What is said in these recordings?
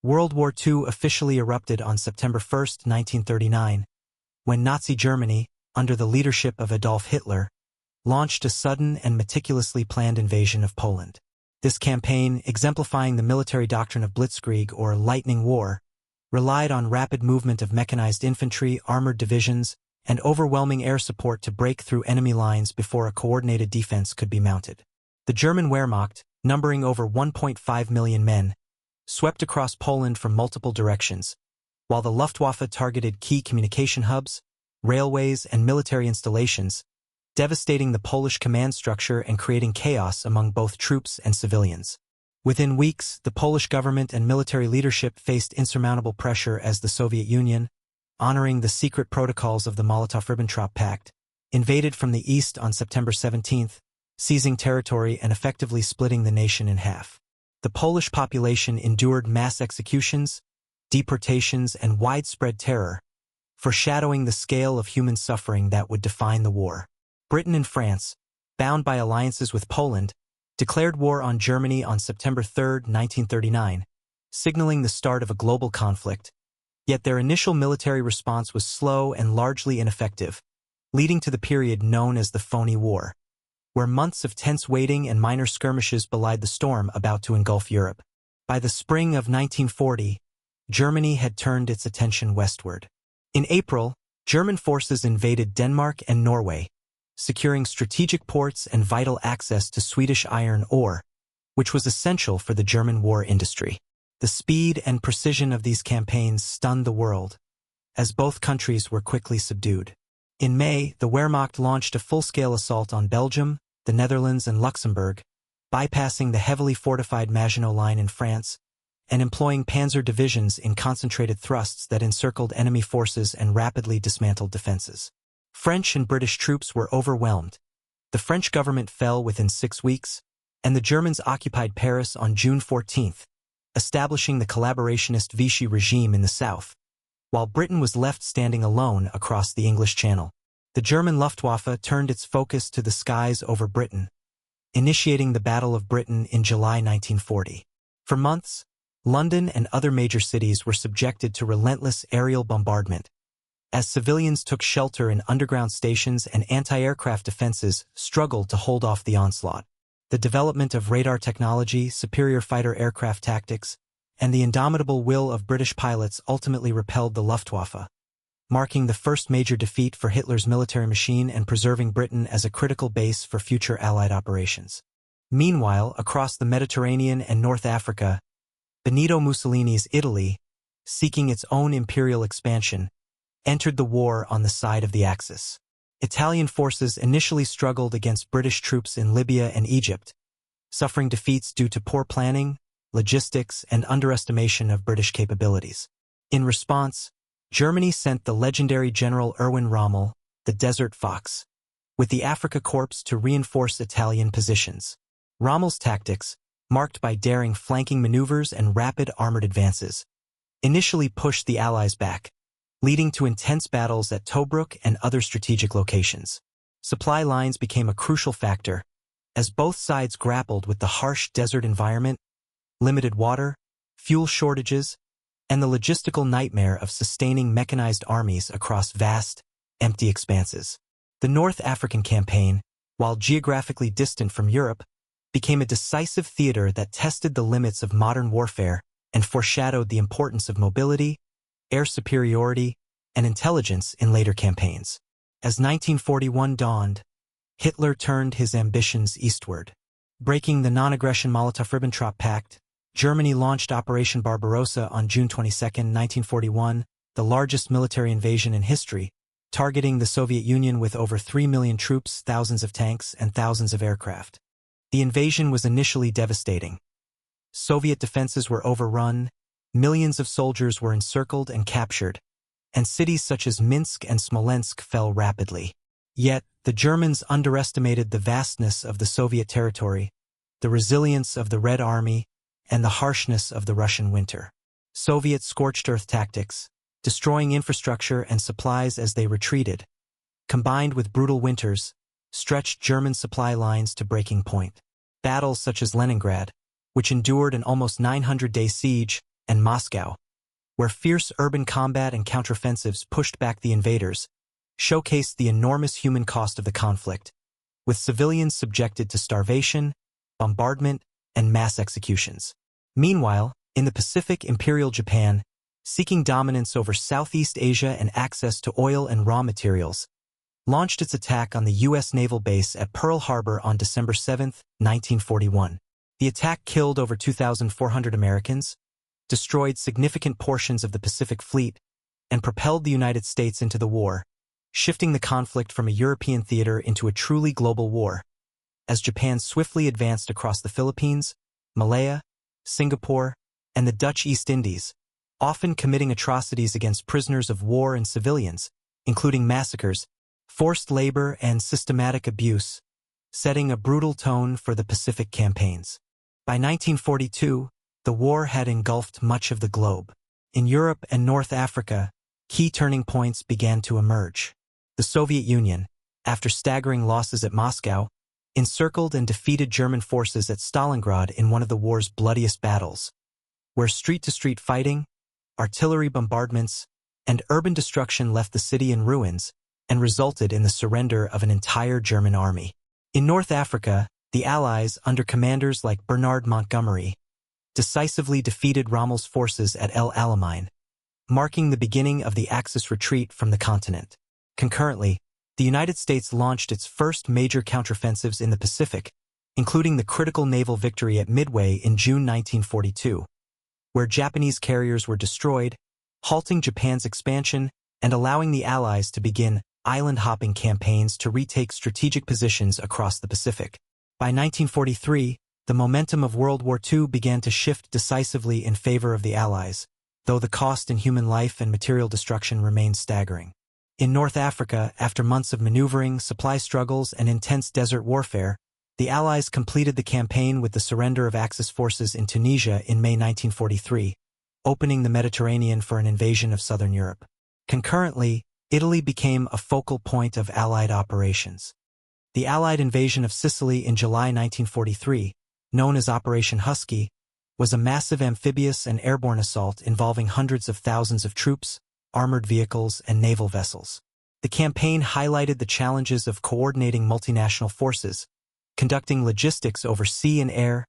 World War II officially erupted on September 1, 1939, when Nazi Germany, under the leadership of Adolf Hitler, launched a sudden and meticulously planned invasion of Poland. This campaign, exemplifying the military doctrine of Blitzkrieg or lightning war, relied on rapid movement of mechanized infantry, armored divisions, and overwhelming air support to break through enemy lines before a coordinated defense could be mounted. The German Wehrmacht, numbering over 1.5 million men, swept across Poland from multiple directions, while the Luftwaffe targeted key communication hubs, railways, and military installations, devastating the Polish command structure and creating chaos among both troops and civilians. Within weeks, the Polish government and military leadership faced insurmountable pressure as the Soviet Union, honoring the secret protocols of the Molotov-Ribbentrop Pact, invaded from the east on September 17, seizing territory and effectively splitting the nation in half. The Polish population endured mass executions, deportations, and widespread terror, foreshadowing the scale of human suffering that would define the war. Britain and France, bound by alliances with Poland, declared war on Germany on September 3, 1939, signaling the start of a global conflict, yet their initial military response was slow and largely ineffective, leading to the period known as the Phony War, where months of tense waiting and minor skirmishes belied the storm about to engulf Europe. By the spring of 1940, Germany had turned its attention westward. In April, German forces invaded Denmark and Norway, securing strategic ports and vital access to Swedish iron ore, which was essential for the German war industry. The speed and precision of these campaigns stunned the world, as both countries were quickly subdued. In May, the Wehrmacht launched a full-scale assault on Belgium, the Netherlands, and Luxembourg, bypassing the heavily fortified Maginot Line in France and employing panzer divisions in concentrated thrusts that encircled enemy forces and rapidly dismantled defenses. French and British troops were overwhelmed. The French government fell within 6 weeks, and the Germans occupied Paris on June 14, establishing the collaborationist Vichy regime in the south, while Britain was left standing alone across the English Channel. The German Luftwaffe turned its focus to the skies over Britain, initiating the Battle of Britain in July 1940. For months, London and other major cities were subjected to relentless aerial bombardment, as civilians took shelter in underground stations and anti-aircraft defenses struggled to hold off the onslaught. The development of radar technology, superior fighter aircraft tactics, and the indomitable will of British pilots ultimately repelled the Luftwaffe, marking the first major defeat for Hitler's military machine and preserving Britain as a critical base for future Allied operations. Meanwhile, across the Mediterranean and North Africa, Benito Mussolini's Italy, seeking its own imperial expansion, entered the war on the side of the Axis. Italian forces initially struggled against British troops in Libya and Egypt, suffering defeats due to poor planning, logistics, and underestimation of British capabilities. In response, Germany sent the legendary General Erwin Rommel, the Desert Fox, with the Afrika Korps to reinforce Italian positions. Rommel's tactics, marked by daring flanking maneuvers and rapid armored advances, initially pushed the Allies back, leading to intense battles at Tobruk and other strategic locations. Supply lines became a crucial factor, as both sides grappled with the harsh desert environment, limited water, fuel shortages, and the logistical nightmare of sustaining mechanized armies across vast, empty expanses. The North African campaign, while geographically distant from Europe, became a decisive theater that tested the limits of modern warfare and foreshadowed the importance of mobility, air superiority, and intelligence in later campaigns. As 1941 dawned, Hitler turned his ambitions eastward. Breaking the non-aggression Molotov-Ribbentrop Pact, Germany launched Operation Barbarossa on June 22, 1941, the largest military invasion in history, targeting the Soviet Union with over 3 million troops, thousands of tanks, and thousands of aircraft. The invasion was initially devastating. Soviet defenses were overrun, millions of soldiers were encircled and captured, and cities such as Minsk and Smolensk fell rapidly. Yet, the Germans underestimated the vastness of the Soviet territory, the resilience of the Red Army, and the harshness of the Russian winter. Soviet scorched earth tactics, destroying infrastructure and supplies as they retreated, combined with brutal winters, stretched German supply lines to breaking point. Battles such as Leningrad, which endured an almost 900-day siege and Moscow, where fierce urban combat and counteroffensives pushed back the invaders, showcased the enormous human cost of the conflict, with civilians subjected to starvation, bombardment, and mass executions. Meanwhile, in the Pacific, Imperial Japan, seeking dominance over Southeast Asia and access to oil and raw materials, launched its attack on the U.S. naval base at Pearl Harbor on December 7, 1941. The attack killed over 2,400 Americans, destroyed significant portions of the Pacific Fleet, and propelled the United States into the war, shifting the conflict from a European theater into a truly global war. As Japan swiftly advanced across the Philippines, Malaya, Singapore, and the Dutch East Indies, often committing atrocities against prisoners of war and civilians, including massacres, forced labor, and systematic abuse, setting a brutal tone for the Pacific campaigns. By 1942, the war had engulfed much of the globe. In Europe and North Africa, key turning points began to emerge. The Soviet Union, after staggering losses at Moscow, encircled and defeated German forces at Stalingrad in one of the war's bloodiest battles, where street-to-street fighting, artillery bombardments, and urban destruction left the city in ruins and resulted in the surrender of an entire German army. In North Africa, the Allies, under commanders like Bernard Montgomery, decisively defeated Rommel's forces at El Alamein, marking the beginning of the Axis retreat from the continent. Concurrently, the United States launched its first major counteroffensives in the Pacific, including the critical naval victory at Midway in June 1942, where Japanese carriers were destroyed, halting Japan's expansion and allowing the Allies to begin island-hopping campaigns to retake strategic positions across the Pacific. By 1943, the momentum of World War II began to shift decisively in favor of the Allies, though the cost in human life and material destruction remained staggering. In North Africa, after months of maneuvering, supply struggles, and intense desert warfare, the Allies completed the campaign with the surrender of Axis forces in Tunisia in May 1943, opening the Mediterranean for an invasion of southern Europe. Concurrently, Italy became a focal point of Allied operations. The Allied invasion of Sicily in July 1943, known as Operation Husky, was a massive amphibious and airborne assault involving hundreds of thousands of troops, armored vehicles, and naval vessels. The campaign highlighted the challenges of coordinating multinational forces, conducting logistics over sea and air,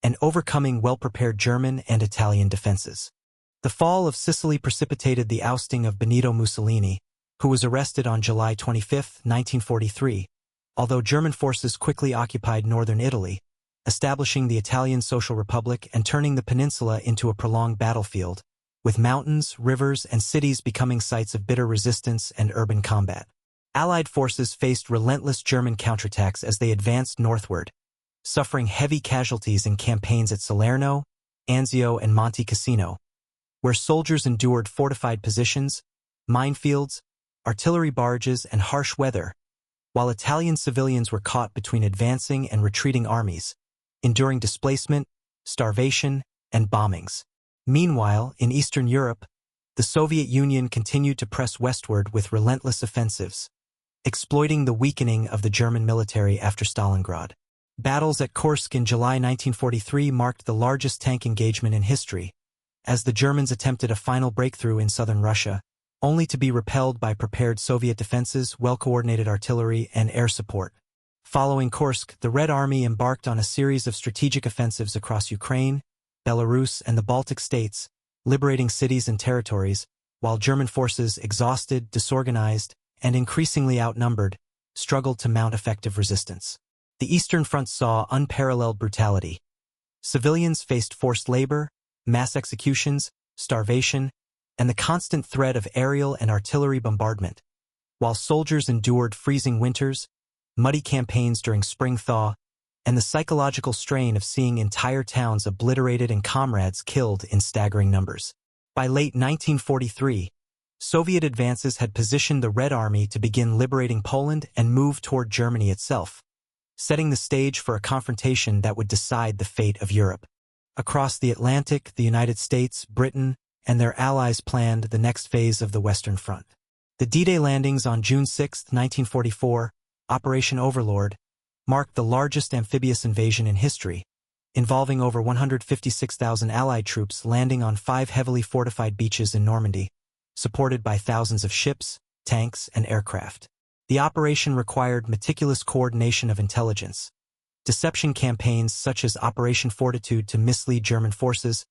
and overcoming well-prepared German and Italian defenses. The fall of Sicily precipitated the ousting of Benito Mussolini, who was arrested on July 25, 1943, although German forces quickly occupied northern Italy, establishing the Italian Social Republic and turning the peninsula into a prolonged battlefield, with mountains, rivers, and cities becoming sites of bitter resistance and urban combat. Allied forces faced relentless German counterattacks as they advanced northward, suffering heavy casualties in campaigns at Salerno, Anzio, and Monte Cassino, where soldiers endured fortified positions, minefields, artillery barrages, and harsh weather, while Italian civilians were caught between advancing and retreating armies, enduring displacement, starvation, and bombings. Meanwhile, in Eastern Europe, the Soviet Union continued to press westward with relentless offensives, exploiting the weakening of the German military after Stalingrad. Battles at Kursk in July 1943 marked the largest tank engagement in history, as the Germans attempted a final breakthrough in southern Russia, only to be repelled by prepared Soviet defenses, well-coordinated artillery, and air support. Following Kursk, the Red Army embarked on a series of strategic offensives across Ukraine, Belarus, and the Baltic states, liberating cities and territories, while German forces, exhausted, disorganized, and increasingly outnumbered, struggled to mount effective resistance. The Eastern Front saw unparalleled brutality. Civilians faced forced labor, mass executions, starvation, and the constant threat of aerial and artillery bombardment, while soldiers endured freezing winters, muddy campaigns during spring thaw, and the psychological strain of seeing entire towns obliterated and comrades killed in staggering numbers. By late 1943, Soviet advances had positioned the Red Army to begin liberating Poland and move toward Germany itself, setting the stage for a confrontation that would decide the fate of Europe. Across the Atlantic, the United States, Britain, and their allies planned the next phase of the Western Front. The D-Day landings on June 6, 1944, Operation Overlord, marked the largest amphibious invasion in history, involving over 156,000 Allied troops landing on 5 heavily fortified beaches in Normandy, supported by thousands of ships, tanks, and aircraft. The operation required meticulous coordination of intelligence, deception campaigns such as Operation Fortitude to mislead German forces,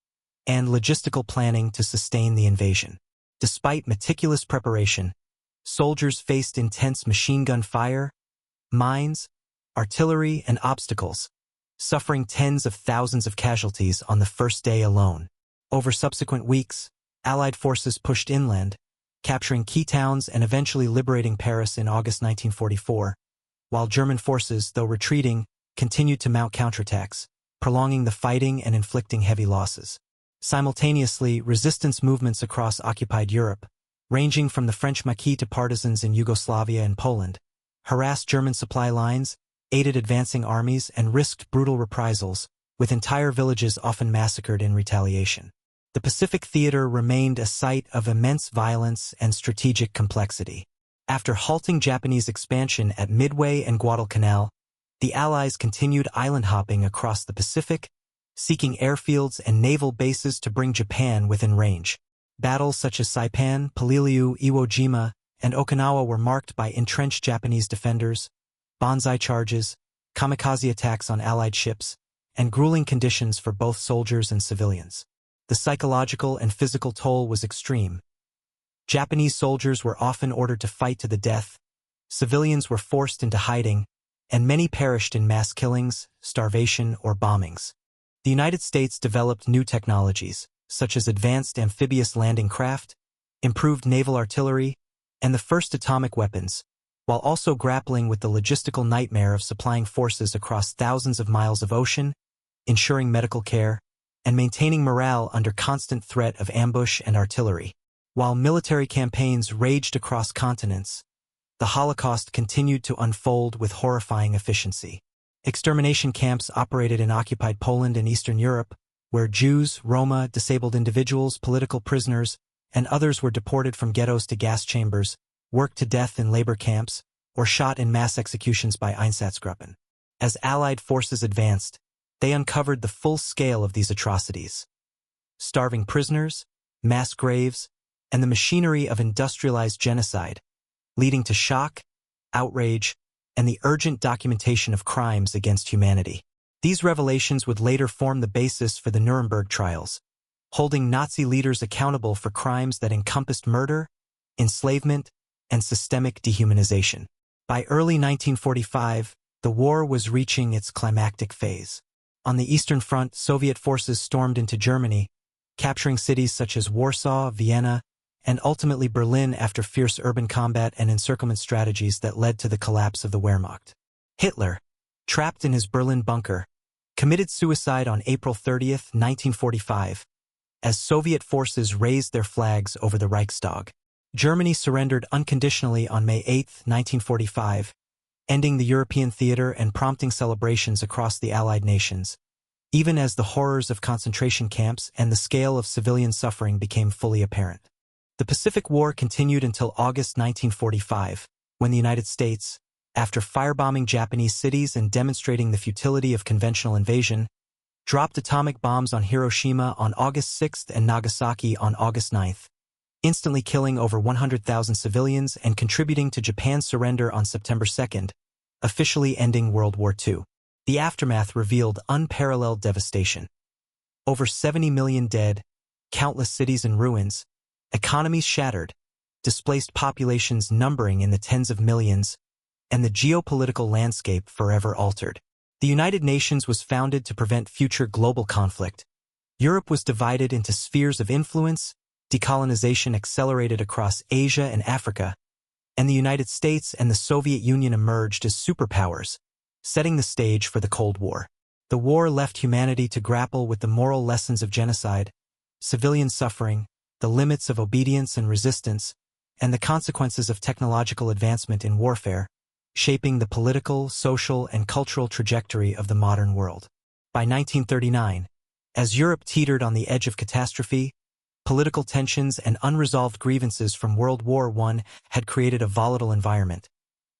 and logistical planning to sustain the invasion. Despite meticulous preparation, soldiers faced intense machine gun fire, mines, artillery, and obstacles, suffering tens of thousands of casualties on the first day alone. Over subsequent weeks, Allied forces pushed inland, capturing key towns and eventually liberating Paris in August 1944, while German forces, though retreating, continued to mount counterattacks, prolonging the fighting and inflicting heavy losses. Simultaneously, resistance movements across occupied Europe, ranging from the French Maquis to partisans in Yugoslavia and Poland, harassed German supply lines, aided advancing armies, and risked brutal reprisals, with entire villages often massacred in retaliation. The Pacific theater remained a site of immense violence and strategic complexity. After halting Japanese expansion at Midway and Guadalcanal, the Allies continued island hopping across the Pacific, seeking airfields and naval bases to bring Japan within range. Battles such as Saipan, Peleliu, Iwo Jima, and Okinawa were marked by entrenched Japanese defenders, banzai charges, kamikaze attacks on Allied ships, and grueling conditions for both soldiers and civilians. The psychological and physical toll was extreme. Japanese soldiers were often ordered to fight to the death, civilians were forced into hiding, and many perished in mass killings, starvation, or bombings. The United States developed new technologies, such as advanced amphibious landing craft, improved naval artillery, and the first atomic weapons, while also grappling with the logistical nightmare of supplying forces across thousands of miles of ocean, ensuring medical care, and maintaining morale under constant threat of ambush and artillery. While military campaigns raged across continents, the Holocaust continued to unfold with horrifying efficiency. Extermination camps operated in occupied Poland and Eastern Europe, where Jews, Roma, disabled individuals, political prisoners, and others were deported from ghettos to gas chambers, worked to death in labor camps, or shot in mass executions by Einsatzgruppen. As Allied forces advanced, they uncovered the full scale of these atrocities. Starving prisoners, mass graves, and the machinery of industrialized genocide, leading to shock, outrage, and the urgent documentation of crimes against humanity. These revelations would later form the basis for the Nuremberg trials, holding Nazi leaders accountable for crimes that encompassed murder, enslavement, and systemic dehumanization. By early 1945, the war was reaching its climactic phase. On the Eastern Front, Soviet forces stormed into Germany, capturing cities such as Warsaw, Vienna, and ultimately Berlin after fierce urban combat and encirclement strategies that led to the collapse of the Wehrmacht. Hitler, trapped in his Berlin bunker, committed suicide on April 30, 1945, as Soviet forces raised their flags over the Reichstag. Germany surrendered unconditionally on May 8, 1945, ending the European theater and prompting celebrations across the Allied nations, even as the horrors of concentration camps and the scale of civilian suffering became fully apparent. The Pacific War continued until August 1945, when the United States, after firebombing Japanese cities and demonstrating the futility of conventional invasion, dropped atomic bombs on Hiroshima on August 6 and Nagasaki on August 9, instantly killing over 100,000 civilians and contributing to Japan's surrender on September 2, officially ending World War II. The aftermath revealed unparalleled devastation. Over 70 million dead, countless cities in ruins, economies shattered, displaced populations numbering in the tens of millions, and the geopolitical landscape forever altered. The United Nations was founded to prevent future global conflict. Europe was divided into spheres of influence, decolonization accelerated across Asia and Africa, and the United States and the Soviet Union emerged as superpowers, setting the stage for the Cold War. The war left humanity to grapple with the moral lessons of genocide, civilian suffering, the limits of obedience and resistance, and the consequences of technological advancement in warfare, shaping the political, social, and cultural trajectory of the modern world. By 1939, as Europe teetered on the edge of catastrophe, political tensions and unresolved grievances from World War I had created a volatile environment,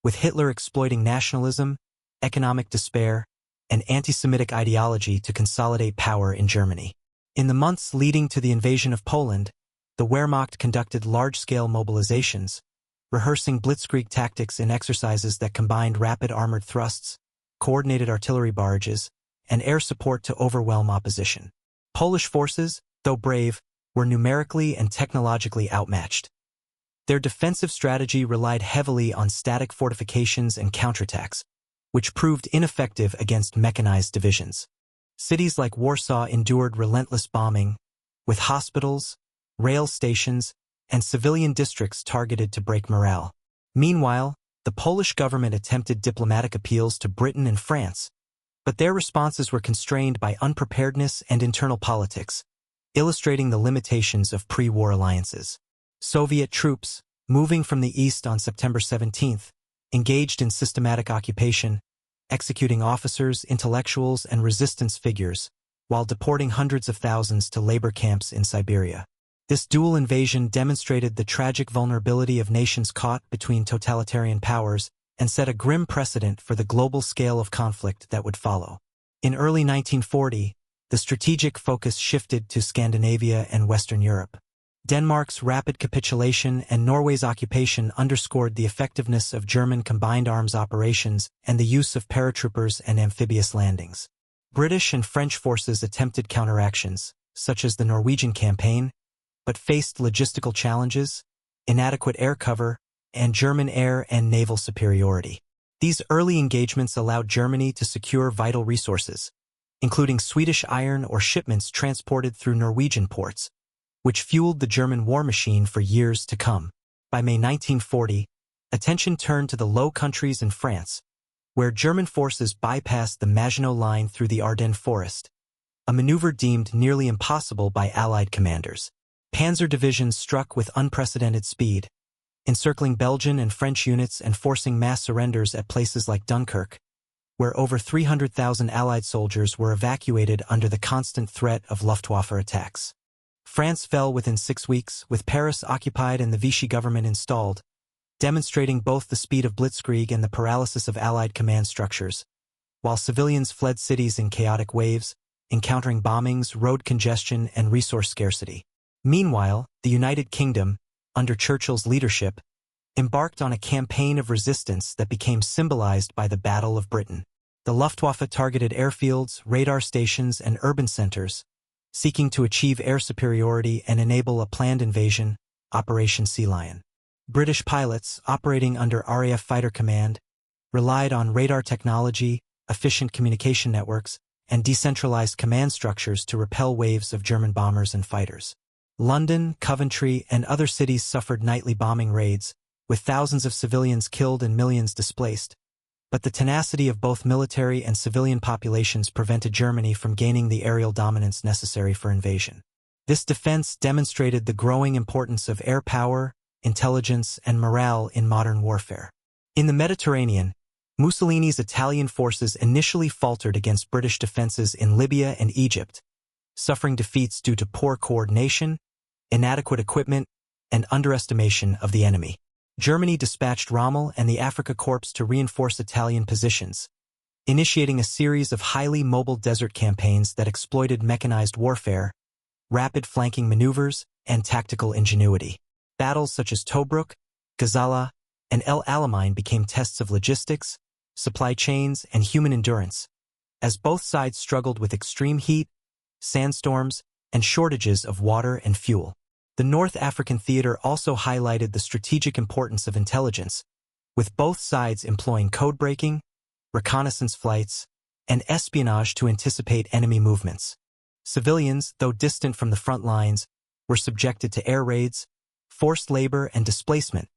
with Hitler exploiting nationalism, economic despair, and anti-Semitic ideology to consolidate power in Germany. In the months leading to the invasion of Poland, the Wehrmacht conducted large-scale mobilizations, rehearsing blitzkrieg tactics in exercises that combined rapid armored thrusts, coordinated artillery barrages, and air support to overwhelm opposition. Polish forces, though brave, were numerically and technologically outmatched. Their defensive strategy relied heavily on static fortifications and counterattacks, which proved ineffective against mechanized divisions. Cities like Warsaw endured relentless bombing, with hospitals, rail stations, and civilian districts targeted to break morale. Meanwhile, the Polish government attempted diplomatic appeals to Britain and France, but their responses were constrained by unpreparedness and internal politics, illustrating the limitations of pre-war alliances. Soviet troops, moving from the east on September 17th, engaged in systematic occupation, executing officers, intellectuals, and resistance figures, while deporting hundreds of thousands to labor camps in Siberia. This dual invasion demonstrated the tragic vulnerability of nations caught between totalitarian powers and set a grim precedent for the global scale of conflict that would follow. In early 1940, the strategic focus shifted to Scandinavia and Western Europe. Denmark's rapid capitulation and Norway's occupation underscored the effectiveness of German combined arms operations and the use of paratroopers and amphibious landings. British and French forces attempted counteractions, such as the Norwegian campaign, but faced logistical challenges, inadequate air cover, and German air and naval superiority. These early engagements allowed Germany to secure vital resources, including Swedish iron ore shipments transported through Norwegian ports, which fueled the German war machine for years to come. By May 1940, attention turned to the Low Countries in France, where German forces bypassed the Maginot Line through the Ardennes Forest, a maneuver deemed nearly impossible by Allied commanders. Panzer divisions struck with unprecedented speed, encircling Belgian and French units and forcing mass surrenders at places like Dunkirk, where over 300,000 Allied soldiers were evacuated under the constant threat of Luftwaffe attacks. France fell within 6 weeks, with Paris occupied and the Vichy government installed, demonstrating both the speed of blitzkrieg and the paralysis of Allied command structures, while civilians fled cities in chaotic waves, encountering bombings, road congestion, and resource scarcity. Meanwhile, the United Kingdom, under Churchill's leadership, embarked on a campaign of resistance that became symbolized by the Battle of Britain. The Luftwaffe targeted airfields, radar stations, and urban centers, seeking to achieve air superiority and enable a planned invasion, Operation Sea Lion. British pilots, operating under RAF Fighter Command, relied on radar technology, efficient communication networks, and decentralized command structures to repel waves of German bombers and fighters. London, Coventry, and other cities suffered nightly bombing raids, with thousands of civilians killed and millions displaced. But the tenacity of both military and civilian populations prevented Germany from gaining the aerial dominance necessary for invasion. This defense demonstrated the growing importance of air power, intelligence, and morale in modern warfare. In the Mediterranean, Mussolini's Italian forces initially faltered against British defenses in Libya and Egypt, suffering defeats due to poor coordination, inadequate equipment, and underestimation of the enemy. Germany dispatched Rommel and the Afrika Korps to reinforce Italian positions, initiating a series of highly mobile desert campaigns that exploited mechanized warfare, rapid flanking maneuvers, and tactical ingenuity. Battles such as Tobruk, Gazala, and El Alamein became tests of logistics, supply chains, and human endurance, as both sides struggled with extreme heat, sandstorms, and shortages of water and fuel. The North African theater also highlighted the strategic importance of intelligence, with both sides employing code-breaking, reconnaissance flights, and espionage to anticipate enemy movements. Civilians, though distant from the front lines, were subjected to air raids, forced labor, and displacement,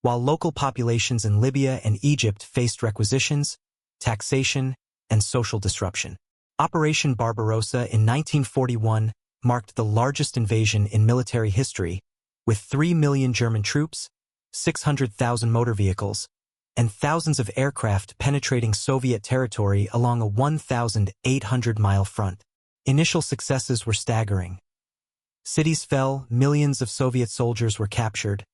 while local populations in Libya and Egypt faced requisitions, taxation, and social disruption. Operation Barbarossa in 1941 marked the largest invasion in military history, with 3 million German troops, 600,000 motor vehicles, and thousands of aircraft penetrating Soviet territory along a 1,800-mile front. Initial successes were staggering. Cities fell, millions of Soviet soldiers were captured,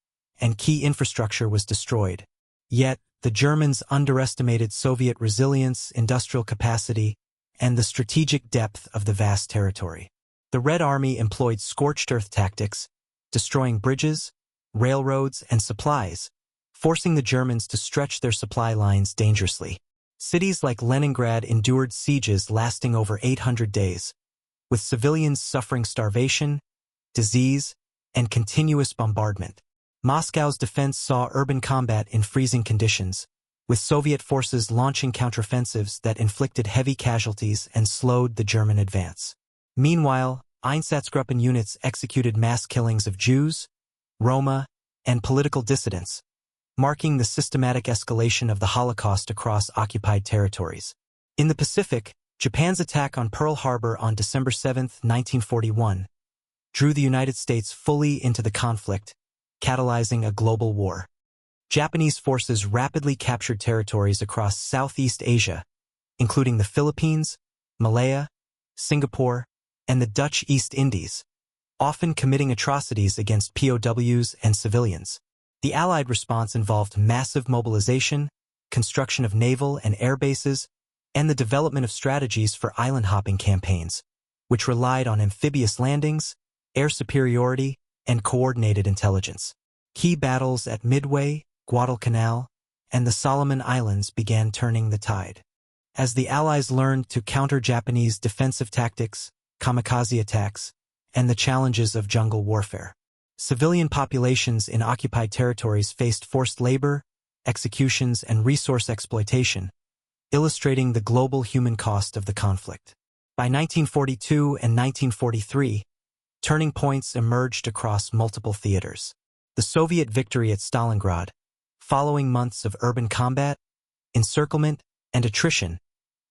and key infrastructure was destroyed. Yet, the Germans underestimated Soviet resilience, industrial capacity, and the strategic depth of the vast territory. The Red Army employed scorched earth tactics, destroying bridges, railroads, and supplies, forcing the Germans to stretch their supply lines dangerously. Cities like Leningrad endured sieges lasting over 800 days, with civilians suffering starvation, disease, and continuous bombardment. Moscow's defense saw urban combat in freezing conditions, with Soviet forces launching counteroffensives that inflicted heavy casualties and slowed the German advance. Meanwhile, Einsatzgruppen units executed mass killings of Jews, Roma, and political dissidents, marking the systematic escalation of the Holocaust across occupied territories. In the Pacific, Japan's attack on Pearl Harbor on December 7, 1941, drew the United States fully into the conflict, catalyzing a global war. Japanese forces rapidly captured territories across Southeast Asia, including the Philippines, Malaya, Singapore, and the Dutch East Indies, often committing atrocities against POWs and civilians. The Allied response involved massive mobilization, construction of naval and air bases, and the development of strategies for island-hopping campaigns, which relied on amphibious landings, air superiority, and coordinated intelligence. Key battles at Midway, Guadalcanal, and the Solomon Islands began turning the tide. As the Allies learned to counter Japanese defensive tactics, kamikaze attacks, and the challenges of jungle warfare, civilian populations in occupied territories faced forced labor, executions, and resource exploitation, illustrating the global human cost of the conflict. By 1942 and 1943, turning points emerged across multiple theaters. The Soviet victory at Stalingrad, following months of urban combat, encirclement, and attrition,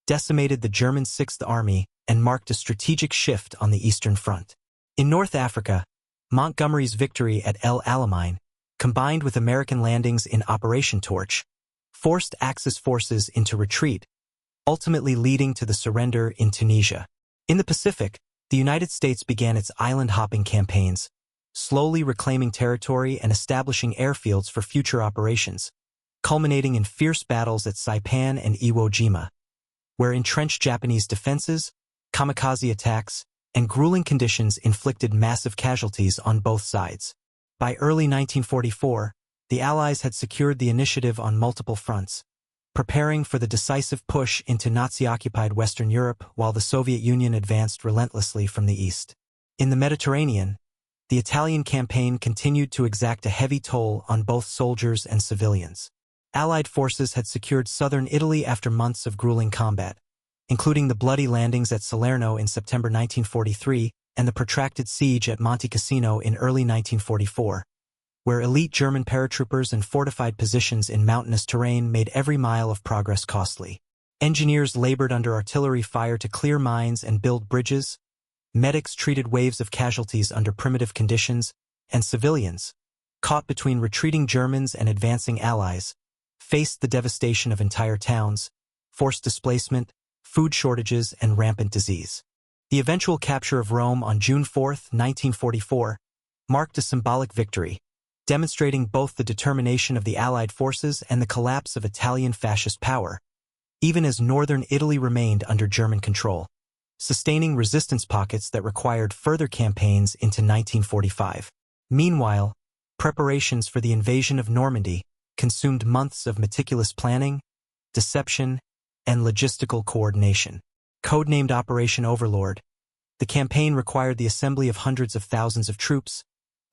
decimated the German Sixth Army and marked a strategic shift on the Eastern Front. In North Africa, Montgomery's victory at El Alamein, combined with American landings in Operation Torch, forced Axis forces into retreat, ultimately leading to the surrender in Tunisia. In the Pacific, the United States began its island-hopping campaigns, slowly reclaiming territory and establishing airfields for future operations, culminating in fierce battles at Saipan and Iwo Jima, where entrenched Japanese defenses, kamikaze attacks, and grueling conditions inflicted massive casualties on both sides. By early 1944, the Allies had secured the initiative on multiple fronts, preparing for the decisive push into Nazi-occupied Western Europe while the Soviet Union advanced relentlessly from the east. In the Mediterranean, the Italian campaign continued to exact a heavy toll on both soldiers and civilians. Allied forces had secured southern Italy after months of grueling combat, including the bloody landings at Salerno in September 1943 and the protracted siege at Monte Cassino in early 1944, where elite German paratroopers and fortified positions in mountainous terrain made every mile of progress costly. Engineers labored under artillery fire to clear mines and build bridges, medics treated waves of casualties under primitive conditions, and civilians, caught between retreating Germans and advancing Allies, faced the devastation of entire towns, forced displacement, food shortages, and rampant disease. The eventual capture of Rome on June 4, 1944, marked a symbolic victory, demonstrating both the determination of the Allied forces and the collapse of Italian fascist power, even as northern Italy remained under German control, sustaining resistance pockets that required further campaigns into 1945. Meanwhile, preparations for the invasion of Normandy consumed months of meticulous planning, deception, and logistical coordination. Codenamed Operation Overlord, the campaign required the assembly of hundreds of thousands of troops,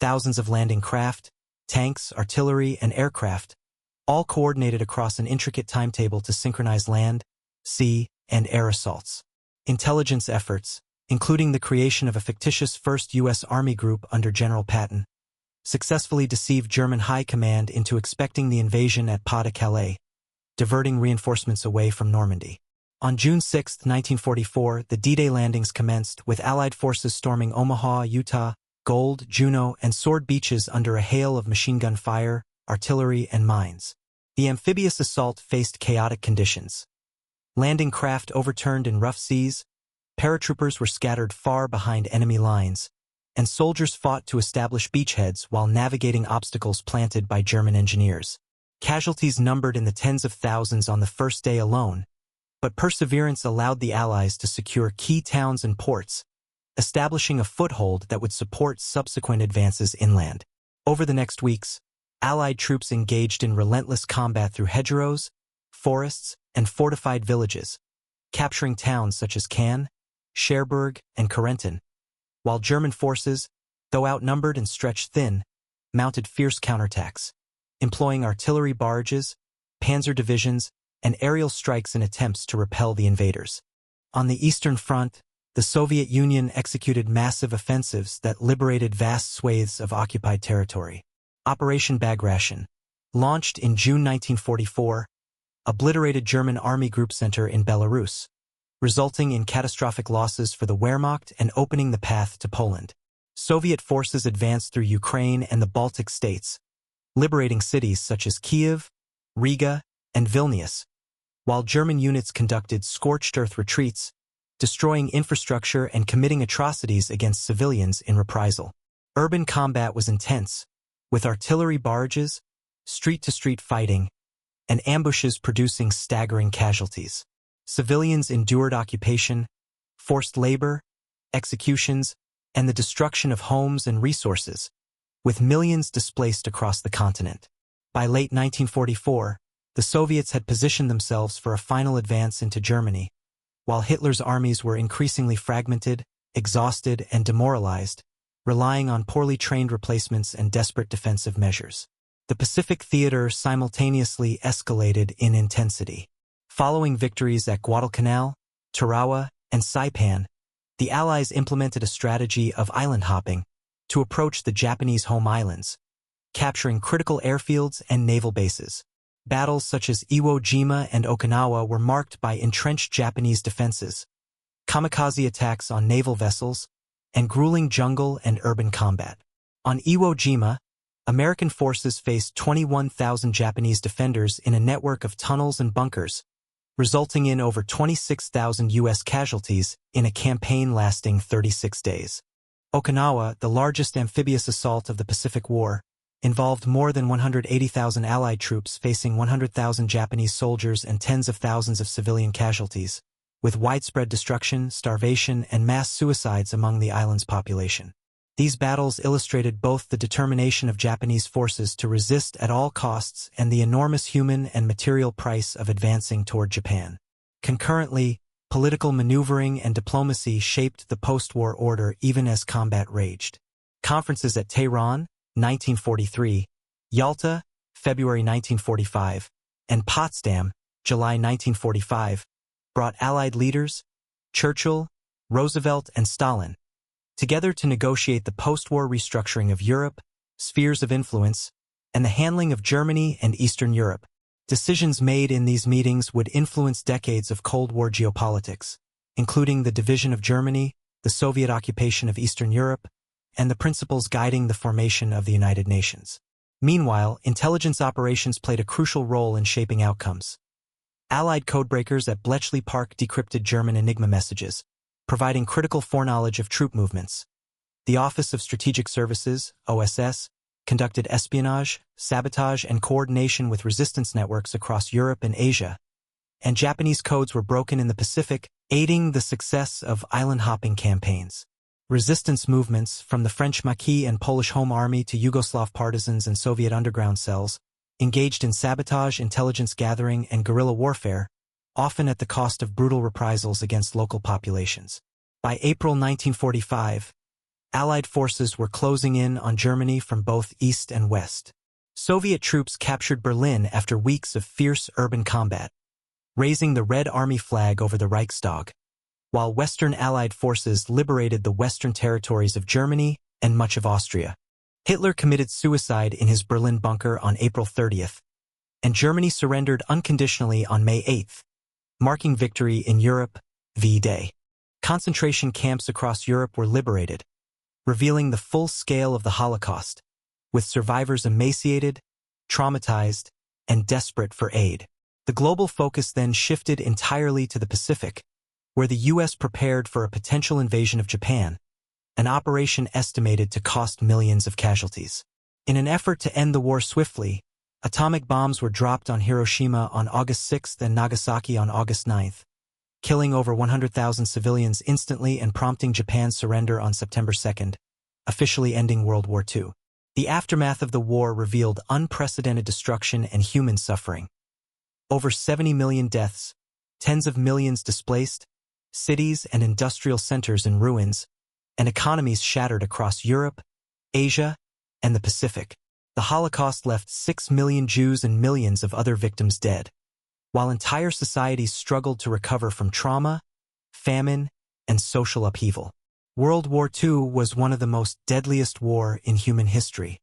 thousands of landing craft, tanks, artillery, and aircraft, all coordinated across an intricate timetable to synchronize land, sea, and air assaults. Intelligence efforts, including the creation of a fictitious 1st U.S. Army Group under General Patton, successfully deceived German high command into expecting the invasion at Pas-de-Calais, diverting reinforcements away from Normandy. On June 6, 1944, the D-Day landings commenced, with Allied forces storming Omaha, Utah, Gold, Juneau, and Sword beaches under a hail of machine gun fire, artillery, and mines. The amphibious assault faced chaotic conditions. Landing craft overturned in rough seas, paratroopers were scattered far behind enemy lines, and soldiers fought to establish beachheads while navigating obstacles planted by German engineers. Casualties numbered in the tens of thousands on the first day alone, but perseverance allowed the Allies to secure key towns and ports, establishing a foothold that would support subsequent advances inland. Over the next weeks, Allied troops engaged in relentless combat through hedgerows, forests, and fortified villages, capturing towns such as Cannes, Cherbourg, and Corentin, while German forces, though outnumbered and stretched thin, mounted fierce counterattacks, employing artillery barrages, panzer divisions, and aerial strikes in attempts to repel the invaders. On the Eastern Front, the Soviet Union executed massive offensives that liberated vast swathes of occupied territory. Operation Bagration, launched in June 1944, obliterated German Army Group Center in Belarus, resulting in catastrophic losses for the Wehrmacht and opening the path to Poland. Soviet forces advanced through Ukraine and the Baltic states, liberating cities such as Kiev, Riga, and Vilnius, while German units conducted scorched earth retreats, destroying infrastructure and committing atrocities against civilians in reprisal. Urban combat was intense, with artillery barrages, street-to-street fighting, and ambushes producing staggering casualties. Civilians endured occupation, forced labor, executions, and the destruction of homes and resources, with millions displaced across the continent. By late 1944, the Soviets had positioned themselves for a final advance into Germany, while Hitler's armies were increasingly fragmented, exhausted, and demoralized, relying on poorly trained replacements and desperate defensive measures. The Pacific theater simultaneously escalated in intensity. Following victories at Guadalcanal, Tarawa, and Saipan, the Allies implemented a strategy of island hopping to approach the Japanese home islands, capturing critical airfields and naval bases. Battles such as Iwo Jima and Okinawa were marked by entrenched Japanese defenses, kamikaze attacks on naval vessels, and grueling jungle and urban combat. On Iwo Jima, American forces faced 21,000 Japanese defenders in a network of tunnels and bunkers, resulting in over 26,000 U.S. casualties in a campaign lasting 36 days. Okinawa, the largest amphibious assault of the Pacific War, involved more than 180,000 Allied troops facing 100,000 Japanese soldiers and tens of thousands of civilian casualties, with widespread destruction, starvation, and mass suicides among the island's population. These battles illustrated both the determination of Japanese forces to resist at all costs and the enormous human and material price of advancing toward Japan. Concurrently, political maneuvering and diplomacy shaped the post-war order even as combat raged. Conferences at Tehran, 1943, Yalta, February 1945, and Potsdam, July 1945, brought Allied leaders, Churchill, Roosevelt, and Stalin, together to negotiate the post-war restructuring of Europe, spheres of influence, and the handling of Germany and Eastern Europe. Decisions made in these meetings would influence decades of Cold War geopolitics, including the division of Germany, the Soviet occupation of Eastern Europe, and the principles guiding the formation of the United Nations. Meanwhile, intelligence operations played a crucial role in shaping outcomes. Allied codebreakers at Bletchley Park decrypted German Enigma messages, providing critical foreknowledge of troop movements. The Office of Strategic Services, OSS, conducted espionage, sabotage, and coordination with resistance networks across Europe and Asia, and Japanese codes were broken in the Pacific, aiding the success of island-hopping campaigns. Resistance movements, from the French Maquis and Polish Home Army to Yugoslav partisans and Soviet underground cells, engaged in sabotage, intelligence gathering, and guerrilla warfare, often at the cost of brutal reprisals against local populations. By April 1945, Allied forces were closing in on Germany from both east and west. Soviet troops captured Berlin after weeks of fierce urban combat, raising the Red Army flag over the Reichstag, while Western Allied forces liberated the western territories of Germany and much of Austria. Hitler committed suicide in his Berlin bunker on April 30th, and Germany surrendered unconditionally on May 8th, marking victory in Europe, V-Day. Concentration camps across Europe were liberated, revealing the full scale of the Holocaust, with survivors emaciated, traumatized, and desperate for aid. The global focus then shifted entirely to the Pacific, where the U.S. prepared for a potential invasion of Japan, an operation estimated to cost millions of casualties. In an effort to end the war swiftly, atomic bombs were dropped on Hiroshima on August 6 and Nagasaki on August 9. killing over 100,000 civilians instantly and prompting Japan's surrender on September 2nd, officially ending World War II. The aftermath of the war revealed unprecedented destruction and human suffering. Over 70 million deaths, tens of millions displaced, cities and industrial centers in ruins, and economies shattered across Europe, Asia, and the Pacific. The Holocaust left 6 million Jews and millions of other victims dead, while entire societies struggled to recover from trauma, famine, and social upheaval. World War II was one of the most deadliest wars in human history.